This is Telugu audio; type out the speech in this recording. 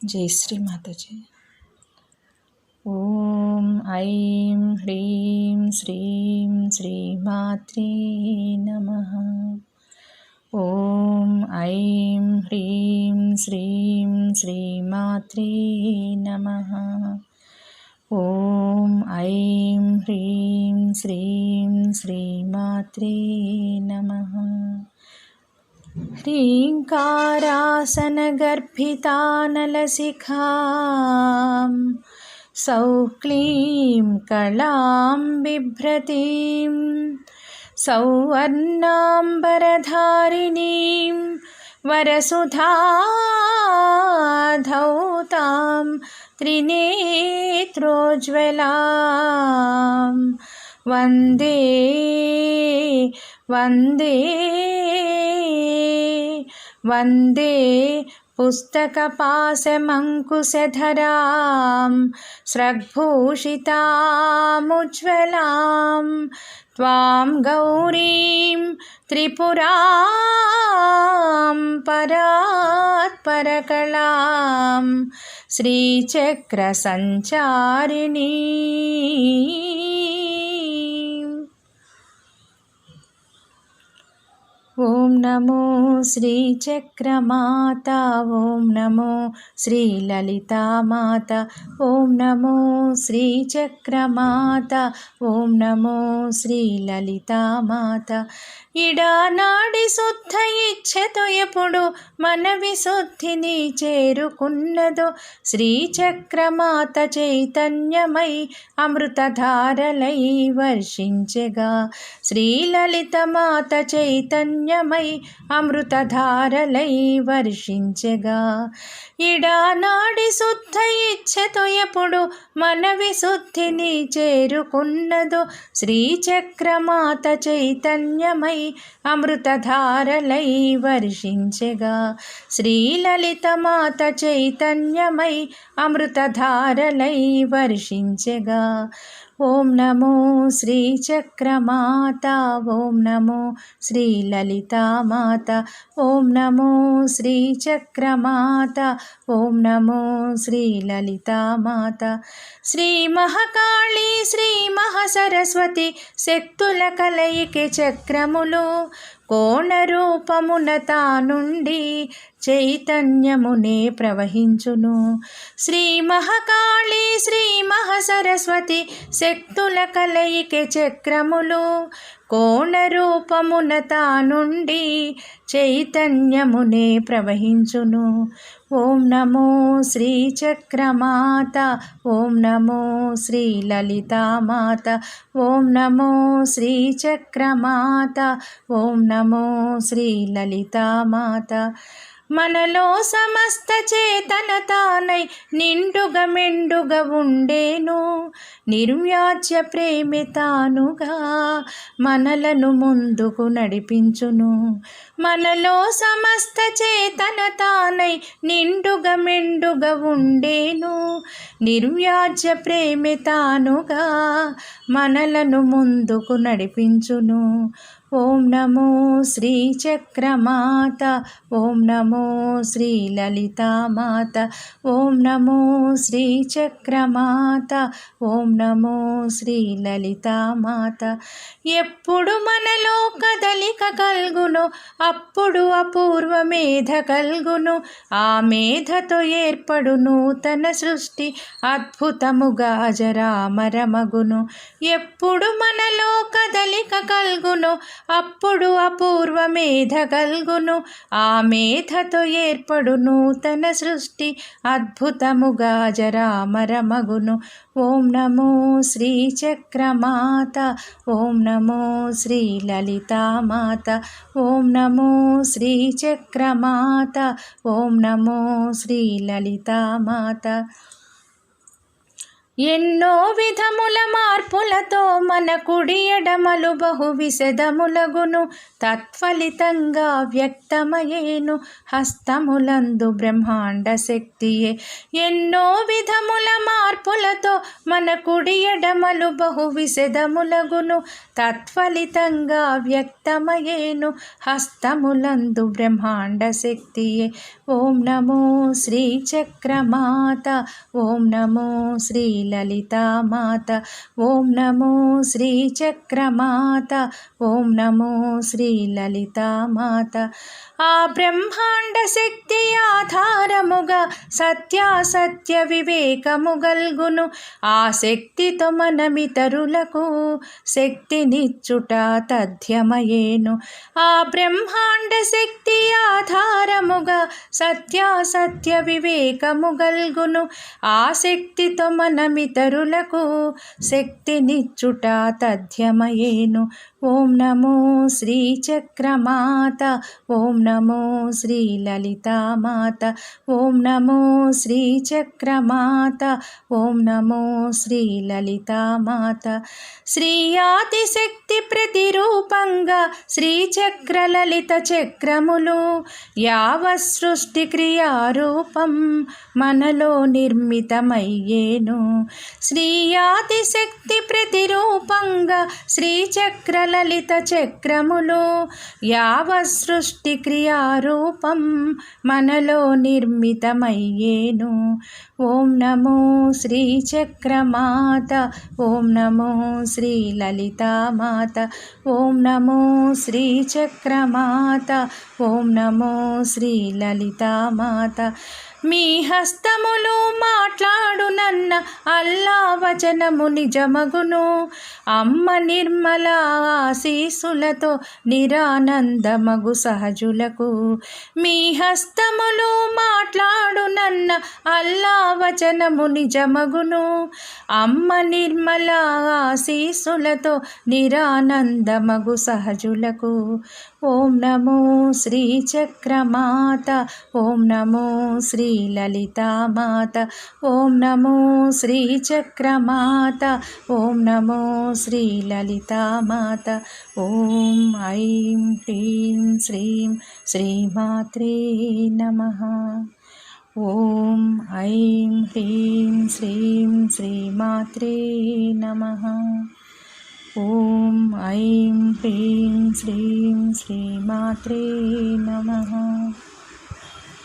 जय श्री माताजी। ओम ऐं ह्रीं श्रीं श्रीमात्रे नमः। ओम ऐं ह्रीं श्रीं श्रीमात्रे नमः। ओम ऐं ह्रीं श्रीं श्रीमात्रे नमः। ह्रीङ्कारासनगर्भितानलशिखां सौक्लीं कलां बिभ्रतीं सौवर्णाम्बरधारिणीं वरसुधाधौतां त्रिनेत्रोज्ज्वलां वन्दे वन्दे वन्दे पुस्तकपाशमङ्कुशधरां स्रग्भूषितामुज्ज्वलां त्वां गौरीं त्रिपुरां परात्परकलां श्रीचक्रसञ्चारिणी। ओम नमो श्रीचक्रमाता, ओम नमो श्रीललिता माता, ओम नमो श्रीचक्रमाता, ओम नमो श्रीललिता माता। ఇడానాడి శుద్ధ ఇచ్ఛతో ఎప్పుడు మన విశుద్ధిని చేరుకున్నదో శ్రీచక్రమాత చైతన్యమై అమృతధారలై వర్షించెగా। శ్రీలలిత మాత చైతన్యమై అమృతధారలై వర్షించెగా। ఇడానాడి శుద్ధ ఇచ్ఛతో ఎప్పుడు మన విశుద్ధిని చేరుకున్నదో శ్రీచక్రమాత చైతన్యమై అమృతధారలై వర్షించెగా। శ్రీలలిత మాత చైతన్యమై అమృతధారలై వర్షించెగా। ఓం నమో శ్రీచక్రమాత, ఓం నమో శ్రీలలితా మాత, ఓం నమో శ్రీచక్రమాత, ఓం నమో శ్రీలలితా మాత। శ్రీ మహాకాళి శ్రీ మహాసరస్వతి శక్తుల కలయికి చక్రములు కోణ రూపమున తానుండి చైతన్యమునే ప్రవహించును। శ్రీ మహాకాళి శ్రీ మహాసరస్వతి శక్తుల కలయికి చక్రములు కోణ రూపమున తానుండి చైతన్యమునే ప్రవహించును। ఓం నమో శ్రీచక్రమాత, ఓం నమో శ్రీలలితా మాత, ఓం నమో శ్రీచక్రమాత, ఓం నమో శ్రీలలితా మాత। మనలో సమస్త చేతన తానై నిండుగా మెండుగా ఉండేను నిర్వ్యాజ్య ప్రేమి తానుగా మనలను ముందుకు నడిపించును। మనలో సమస్త చేతన తానై నిండుగా మెండుగా ఉండేను నిర్వ్యాజ్య ప్రేమి తానుగా మనలను ముందుకు నడిపించును। ఓం నమో శ్రీచక్రమాత, ఓం నమో శ్రీలలితా మాత, ఓం నమో శ్రీచక్రమాత, ఓం నమో శ్రీలలితా మాత। ఎప్పుడు మనలో కదలిక కల్గును అప్పుడు అపూర్వ మేధ కల్గును, ఆ మేధతో ఏర్పడు నూతన సృష్టి అద్భుతముగా అజరామరమగును। ఎప్పుడు మనలో కదలిక కల్గును అప్పుడు అపూర్వ మేధ కల్గును, ఆ మేధతో ఏర్పడు నూతన సృష్టి అద్భుతముగా అజరామరమగును। ఓం నమో శ్రీచక్రమాత, ఓం నమో శ్రీలలితా మాత, ఓం నమో శ్రీచక్రమాత, ఓం నమో శ్రీలలితా మాత। ఎన్నో విధముల మార్పులతో మన కుడి ఎడమలు బహు విశదములగును, తత్ఫలితంగా వ్యక్తమయేను హస్తములందు బ్రహ్మాండ శక్తియే। ఎన్నో విధముల మార్పులతో మన కుడి ఎడమలు బహు విశదములగును, తత్ఫలితంగా వ్యక్తమయేను హస్తములందు బ్రహ్మాండ శక్తియే। ఓం నమో శ్రీచక్రమాత, ఓం నమో శ్రీలలితామాత, ఓం నమో శ్రీచక్రమాత, ఓం నమో శ్రీలలితామాత. ఆ బ్రహ్మాండ శక్తి ఆధారముగా సత్యాసత్య వివేకము గల్గును. ఆ శక్తితో మనమితరులకు శక్తినిచ్చుట తథ్యమయేను. ఆ బ్రహ్మాండ శక్తి ఆధారముగా సత్యాసత్య వివేకము గల్గును. ఆ శక్తితో మనమితరులకు శక్తినిచ్చుట తథ్యమయేను. ఓం నమో శ్రీచక్రమాత, ఓం నమో శ్రీలలితామాత, ఓం నమో శ్రీచక్రమాత, ఓం నమో శ్రీలలితామాత. శ్రీయాతిశక్తి ప్రతిరూపంగా శ్రీచక్రలలిత చక్రములు యావత్ సృష్టి క్రియారూపం మనలో నిర్మితమయ్యేను. శ్రీయాతిశక్తి ప్రతిరూపంగా శ్రీచక్రలలిత చక్రములు యావత్ సృష్టి క్రియారూపం మనలో నిర్మితమయ్యేను. ఓం నమో శ్రీచక్రమాత, ఓం నమో శ్రీలలితామాత, ఓం నమో శ్రీచక్రమాత, ఓం నమో శ్రీలలితామాత. మీ హస్తములు మాట్లాడునన్న అల్లా వచనము నిజమగును. అమ్మ నిర్మల ఆశీసులతో నిరానందమగు సహజులకు. మీ హస్తములు మాట్లాడునన్న అల్లా వచనము నిజమగును. అమ్మ నిర్మల ఆశీసులతో నిరానందమగు సహజులకు. ఓం నమో శ్రీచక్రమాత, ఓం నమో శ్రీలలితామాత, ఓం నమో శ్రీచక్రమాత, ఓం నమో శ్రీలలితామాత. ఓం ఐం హ్రీం శ్రీం శ్రీమాత్రే నమః. ఓం ఐం హ్రీం శ్రీం శ్రీమాత్రే నమః. ఓం ఐం హ్రీం శ్రీం శ్రీమాత్రే నమః.